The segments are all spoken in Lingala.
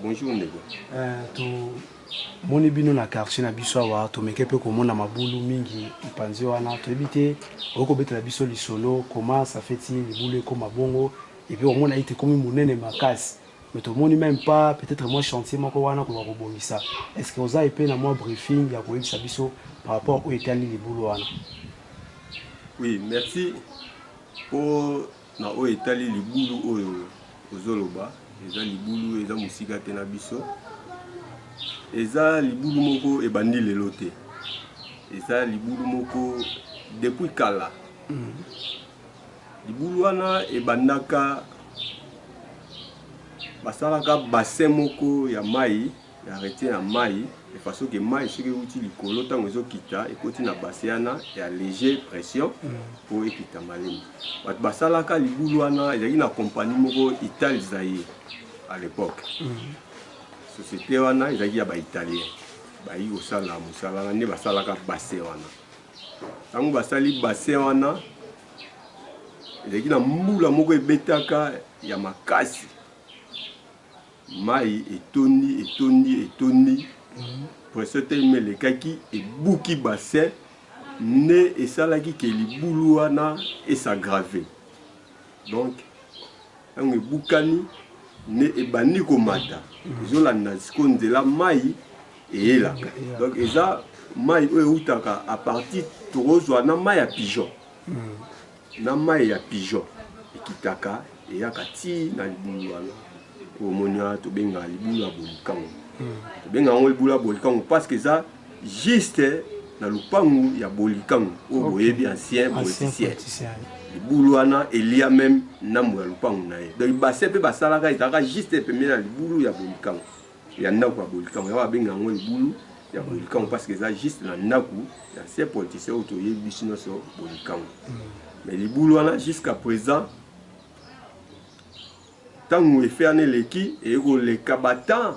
bonjour ndeko. Tu moni bino na quartier na biso awa to meke pe komona mabulu mingi ipanzi wana to ebite oko betela biso lisolo comment ça fait-il libulu ko mabongo et puis omona ite komi munene makasi mais to moni même pas peut-être moi chantier moko wana ko robomisa est-ce que oza epé na moi briefing ya ko yebisa biso par rapport au etali libulu wana? Oui, merci pour na o etali libulu oyo ozoloba eza libulu eza musika te na biso eza libulu moko ebandi lelo te eza libulu moko depuis kala libulu wana ebandaka basalaka bassin moko ya mai ya arrêté ya mai de façon que mai soki euti likolo ntango ezokita ekoti na bassin wana ya léger pression po ekita malemi bato basalaka libulu wana ezalaki na compagnie moko Ital Zaïre à l'époque société wana ezalaki ya baitalien bayi kosala mosala wana nde basalaka bassin wana ntango basali bassin wana ezalaki na mbula moko ebetaka ya makasi mai etondi pression telema elekaki ebuki bassin nde esalaki ke libulu wana esagrave donc ntango ebukani nde ebandi komata ezolanda siko nzela mai eyelaka donc eza mai oyo eutaka a partir tokozwa na mai ya pigeon na mai ya pigeon ekitaka eyaka ti na libulu wana omoni wana tobengaka libulu ya bolikango tobengaka yango libulu ya bolikango parce que eza juste na lupangu ya bolikango oyo boyebi ancien politicien libulu wana elia même ndambo ya lupangu na ye donc bassin mpe basalaka ezalaka juste pembeni na libulu ya bolikango ya ndako ya bolikango ya babengaka yango libulu ya bolikango parce que eza juste na ndako ya ancien politicien oyo toyebi biso nyonso bolikango mais libulu wana jusqu'à présent ntango efe wana eleki ekoleka batan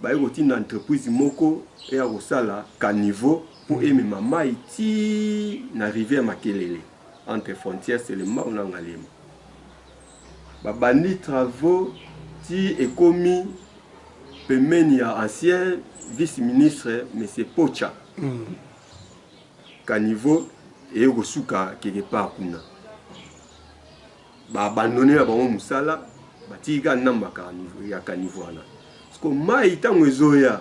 baye kotinda entreprise moko eya kosala caniveau mpo emema mai ti na rivière Makelele entre frontière Selembao na Ngalema babandi travaux ti ekomi pembeni ya ancien vice-ministre monsieur Pocha caniveau eye kosuka quelque part kuna baabandone na bango mosala batika namba ya caniveau wana parce que mai ntango ezoya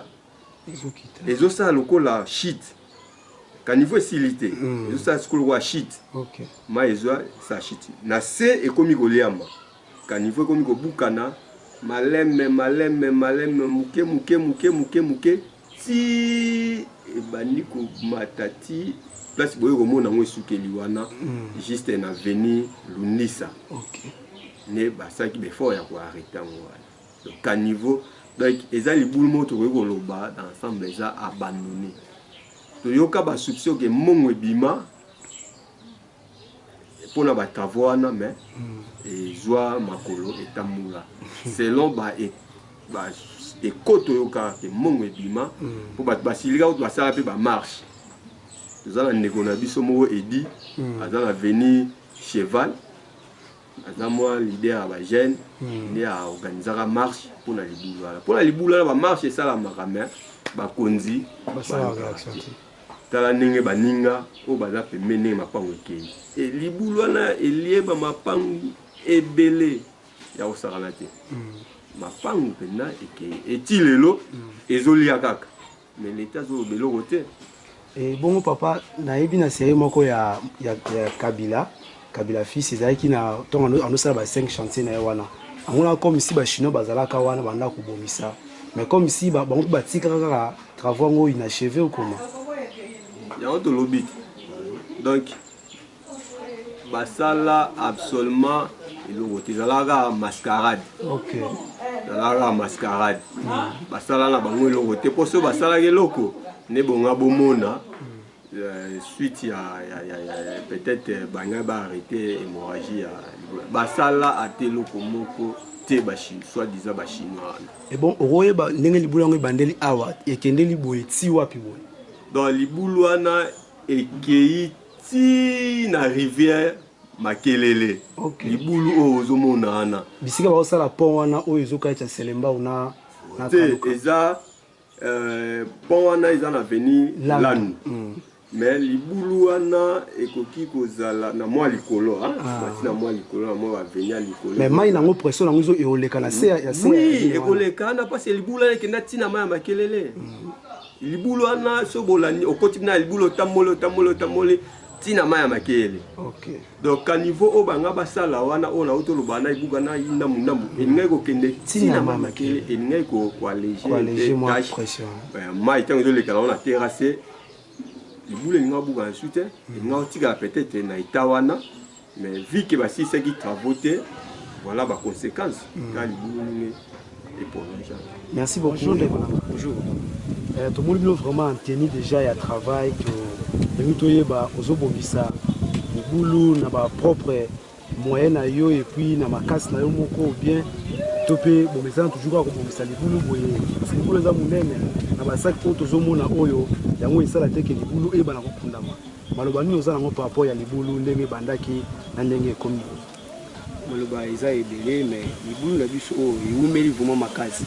ezosala lokola shit caniveau esili te ezosala sikoyo lokola shit mai ezoya sa shit na se ekomi koliamba caniveau ekomi kobukana maleme muke ti ebandi komata ti place boye komona yango esukeli wana juste na avenue Lundisa ne basalaki befort ya koarrete yango wana donc caniveau donc eza libulu moko tokoki koloba dans ensemble eza abandonné toyoka basouption ke mbongo ebima mpona batravaux wana mais ezwa makolo etambola selon ekoto toyokaka ke mbongo ebima mpo bato basilika oyo basala mpe bamarche toza na ndeko na biso moko edi aza na avenue Cheval aza mwa leader ya bagene nde aorganizaka marche mpona libulu wana mpona libulu wana bamarche esalamaka me bakonzi tala ndenge baninga oyo baza pembeni ndenge mapango ekei libulu wana elieba mapango ebele ya kosakana te mapango mpena ekei eti lelo ezolia kaka me leta azoloba eloko te. Bongo papa nayebi na série moko ya Kabila fils ezalaki na ntongo anosala ba 5 chantier na ye wana angona comme ici ba chinois bazalaka wana banda kobomisa mais comme ici bango batikaka kaka travaux ngo inachevé ou comment yango tolobi donc basala absolument eloko te ezalaka mascarade ezalaka mascarade basala na bango eloko te mpo so basalaka eloko ne bonga bomona suite ya peut-être banga ba arrêter hémorragie ya basala ateloko moko te bashi soit disant ba chinois et bon okoyeba ndenge libulu yango ebandeli awa ekendeli boye ti wapi boye donc libulu wana ekei ti na rivière Makelele libulu oyo ozomona wana bisika bakosala pont wana oyo ezokatisa Selembao na eza pont wana eza na veni lanu mais libulu wana ekoki kozala na mwa likolo na mwa likolo na mwa baveni ya likolo mais mai nango pression nango ezo eoleka na se ya se oui ekoleka na parce libulu wana ekenda ntina mai ya makelele libulu wana so bolani okoti na libulu otamoli ntina mai ya makelele donc à niveau oyo banga basala wana oyo nauti oloba na ebuka na ndambu eningai kokende ntina mai ya makelele eningai koalléger mai ntango ezoleka nango na terrasse libulu eninga buka na su te eninga otikala peut-être na eta wana mais vu que basilisaki travaux te voilà ba conséquences ka libulu ninge eprolonge. Merci beaucoup. Bonjour. Tout le monde vraiment en tenue déjà et à travail que nous toyeba ozobobisa libulu na ba propre moyen na yo et puis na makasi na yo moko bien topé bon mais ça toujours ko bobisa libulu boye parce que libulu za munene na ba sac to tozomona oyo yango isala te ke libulu e bana ko kundama maloba ni ozala ngo par rapport ya libulu ndenge bandaki na ndenge komi maloba eza ebele mais libulu na biso oyo eumeli vraiment makasi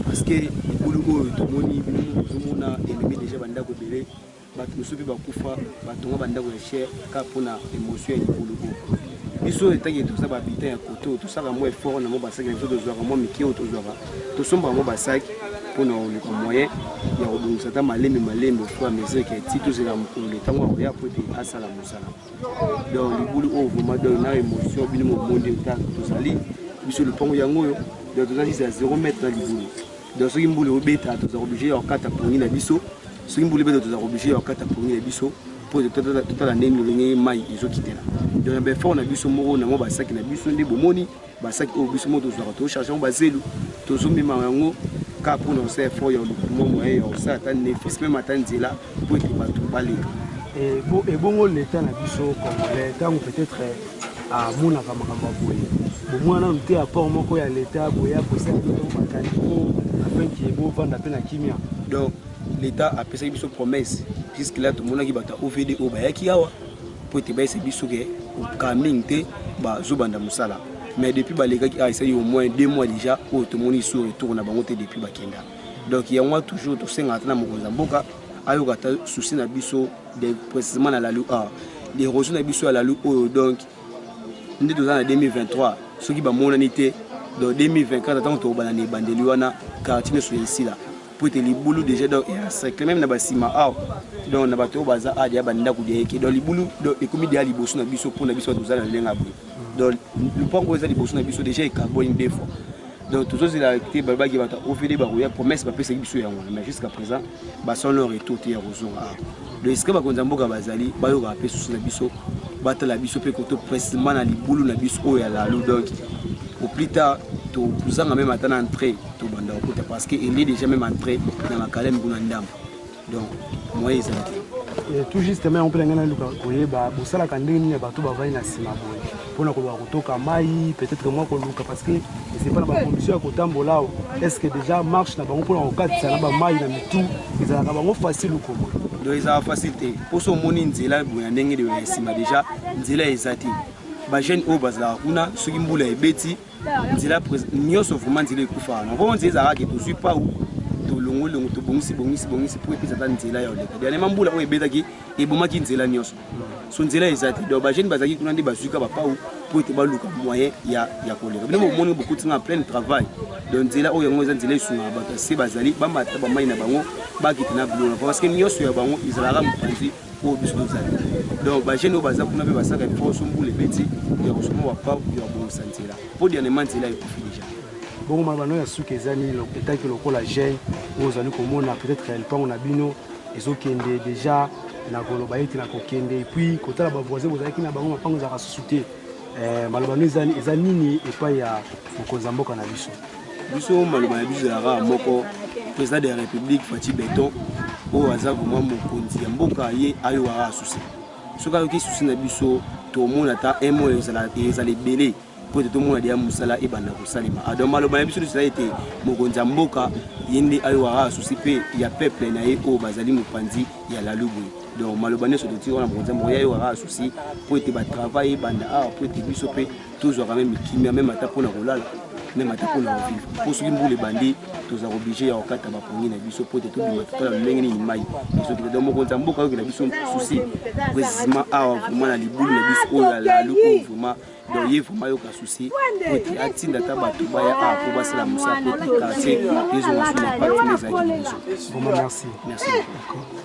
parce que libulu oyo tomoni bino ozomona elemi déjà bandako ebele bato mosusu mpe bakufa batonga bandako ya cher ka mpona émotion ya libulu oyo biso etangi toza bahabitant ya koto tosaka mwa effort na mwa basaki na biso tozwaka mwa mike oyo tozwaka tosombaka mwa basaki mpona oluka moyen ya kobongisa ata malembe au fur et à mesure ke ti tozela mokolo ntango akoya po ete asala mosala donc libulu oyo vraiment donc na émotion bino momonde tozali biso lopango yango oyo donc tozalisi ya 0 mètre na libulu donc soki mbulu obeta toza obligé ya kokata pongi na biso soki mbulu ebeta toza obligé ya kokata pongi na biso po totala ndenge lolenge mai ezokitela donc na befort na biso moko na mwa basaki na biso nde bomoni basaki oyo biso moko tozwaka tocharge yango bazelu tozomema yango ka mpona osala effort ya olukumo moyen ya osala ata néfice meme ata nzela po ete bato baleka ebongo leta na biso congolais ntango peut-être amonaka makambo ya boye bomwana no te apport moko ya leta boye akosala biso makaniko afin ke bovanda mpe na kimia donc l'état apesaki biso promesse puisque là tomonaki bato ya ovd oyo bayaki awa po ete bayesa biso ke okamingi te bazobanda mosala mais depuis balekaki esali au moins 2 mois déjà oyo tomoni sur retour na bango te depuis bakenda donc yango toujours tosengaka ata na mokonzi ya mboka ayoka ata souci na biso précisément na lalu l'érosion na biso ya lalu oyo donc nde toza na 2023 soki bamonani te donc 2024 ntango tokobana na ebandeli wana quartier nyonso ya esila po ete libulu déjà donc eacercle même na basima awa donc na bato oyo baza deya bandako deya eke donc libulu ekomi deya liboso na biso mpona biso bato tozala na ndenge ya boye donc lupango eza liboso na biso déjà ekarboni 2 fois donc tozozela te balobaki bato ovd bakoya promesse bapesaki biso yango mais jusqu'à présent basala retour te ya kozonga awa donc esika bakonzi ya mboka bazali bayokaka mpe susu na biso batala biso mpe koto précisément na libulu na biso oyo ya lalu donc au plus tard tozanga même ata na entrée tobanda kokota parce que il est déjà même entré na makalem kuna ndambo donc moyen ezala te tout justement on peut ngana luka koyeba bosalaka ndenge nini ya bato bavai na nsima boye mpona koloba kotoka mai peut-être moi koluka parce que c'est pas na bacondition ya kotambola awo est ce que déjà marche na bango mpona kokatisa na bamai na mitu ezalaka bango facile okoma donc ezala facile te mposo omoni nzela boye na ndenge ya nsima déjà nzela eza te bajeune oyo bazalaka kuna soki mbula ebeti nzela nyonso vraiment nzela ekufaka na vraimen nzela ezalaka ke tozwi pau tolongolongo tobongisi po epesa ata nzela ya oleka dernièrement mbula oyo ebetaki ebomaki nzela nyonso so nzela eza te donc bajeune bazalaki kuna nde bazwika bapau po ete baluka moyen ya koleka bino bomoni bokutinga en plein travail donc nzela oyo yango eza nzela esungaka bato ase bazali bamata bamai na bango bakite na bilona parce que nyonso ya bango ezalaka mopanzi oyo biso tozali donc bajeune oyo baza kuna mpe basaka efoso mbula ebeti ya kosoma bapau ya kobongisa nzela po dernièrement nzela ekufi déjà bongo malobano ya suki eza nini etaki lokola jeune oyo ozali komona peut-être lupango na bino ezokende déjà na koloba ete na kokende epuis kotala bavoisin bozalaki na bango mapango ezalaka susu te malobano eza nini epai ya mokonzi ya mboka na biso maloba na biso ezalaka moko président de la république Fathi Beton oyo aza vraiment mokonzi ya mboka ye ayokaka susi soki ayoki susi na biso tomona ata un mois ezala ebele po ete tomona deya mosala ebanda kosalema donc maloba na biso eza ete mokonzi ya mboka ye nde ayokaka susi mpe ya peuple na ye oyo bazali mopanzi ya lalubu donc maloba nyonso toti wana mokonzi ya mboka ye ayokaka susi po ete batravail ebanda awa po ete biso mpe tozwaka meme kimia meme ata mpona kolala même ata mpona ovivre mpo soki mbula ebandi toza oblige ya kokata bapongi na biso po te tobima totala ndenge nini mai ezokita donc mokonzi ya mboka oyoki na biso susi précisement awa vraiment na libulu na biso oyo alalu oyo vraiment donc ye vraiment yoka susi po te atinda ata bato baya awa po basala mosala po te quartier ezonga so na parti ezalaki liboso. Vraiment merci. Merci beaucoup.